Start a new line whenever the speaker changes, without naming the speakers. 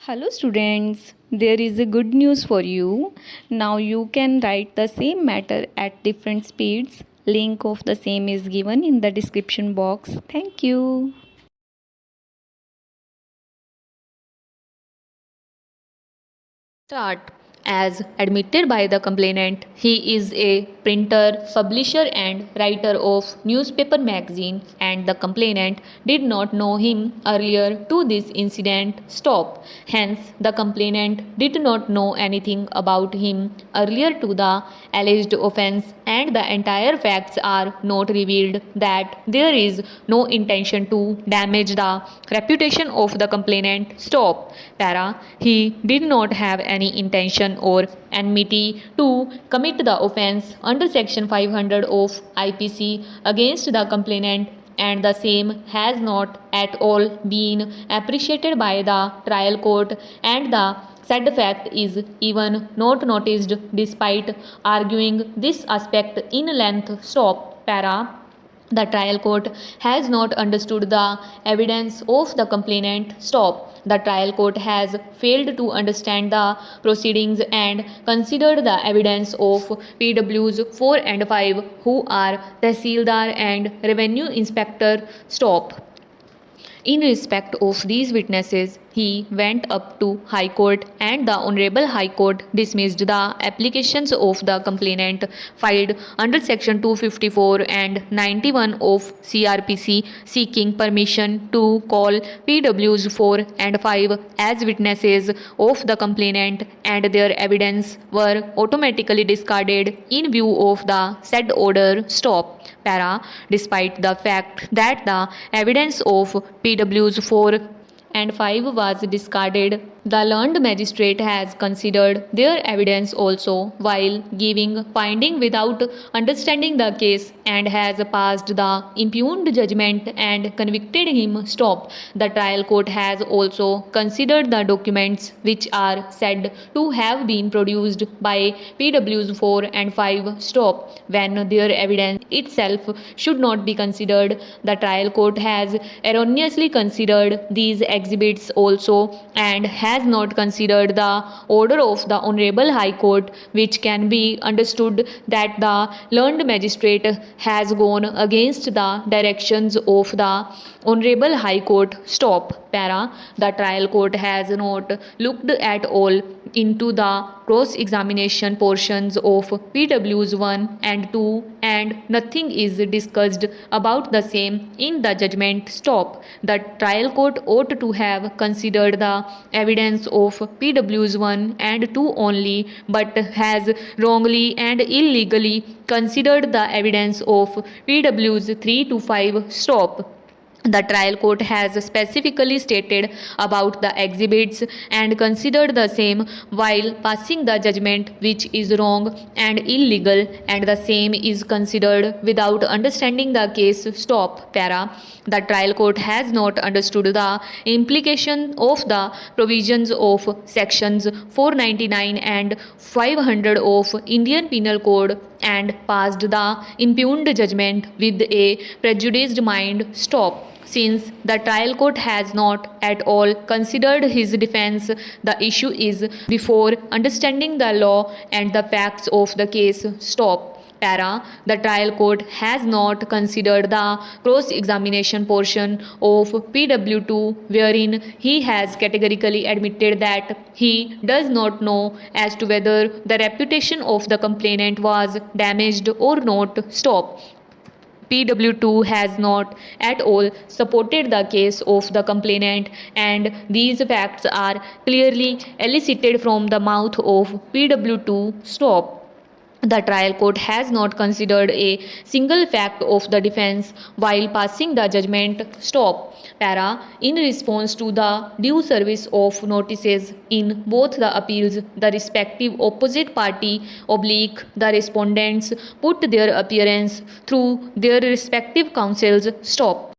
Hello students, there is a good news for you. Now you can write the same matter at different speeds. Link of the same is given in the description box. Thank you.
Start. As admitted by the complainant, he is a printer, publisher and writer of newspaper magazine and the complainant did not know him earlier to this incident. Stop. Hence, the complainant did not know anything about him earlier to the alleged offense and the entire facts are not revealed that there is no intention to damage the reputation of the complainant. Stop. Para. He did not have any intention or enmity to commit the offense under section 500 of IPC against the complainant and the same has not at all been appreciated by the trial court and the said fact is even not noticed despite arguing this aspect in length. Stop. Para. The trial court has not understood the evidence of the complainant. Stop. The trial court has failed to understand the proceedings and considered the evidence of PWs 4 and 5 who are Tehsildar and Revenue Inspector. Stop. In respect of these witnesses, he went up to High Court and the Honorable High Court dismissed the applications of the complainant filed under Section 254 and 91 of CRPC seeking permission to call PWs 4 and 5 as witnesses of the complainant and their evidence were automatically discarded in view of the said order. Stop. Para. Despite the fact that the evidence of PWs 4 and 5 was discarded, the learned magistrate has considered their evidence also while giving finding without understanding the case and has passed the impugned judgment and convicted him. Stop. The trial court has also considered the documents which are said to have been produced by PWs 4 and 5. Stop. When their evidence itself should not be considered, the trial court has erroneously considered these exhibits also and has not considered the order of the Honorable High Court, which can be understood that the learned magistrate has gone against the directions of the Honorable High Court. Stop. Para. The trial court has not looked at all into the cross-examination portions of PWs 1 and 2 and nothing is discussed about the same in the judgment. Stop. The trial court ought to have considered the evidence of PWs 1 and 2 only but has wrongly and illegally considered the evidence of PWs 3 to 5. Stop. The trial court has specifically stated about the exhibits and considered the same while passing the judgment, which is wrong and illegal, and the same is considered without understanding the case. Stop. Para. The trial court has not understood the implication of the provisions of sections 499 and 500 of Indian Penal Code and passed the impugned judgment with a prejudiced mind. Stop. Since the trial court has not at all considered his defense, the issue is before understanding the law and the facts of the case. Stop. Para. The trial court has not considered the cross-examination portion of PW2 wherein he has categorically admitted that he does not know as to whether the reputation of the complainant was damaged or not. Stop. PW2 has not at all supported the case of the complainant and these facts are clearly elicited from the mouth of PW2. Stop. The trial court has not considered a single fact of the defense while passing the judgment. Stop. Para. In response to the due service of notices in both the appeals, the respective opposite party the respondents put their appearance through their respective counsels. Stop.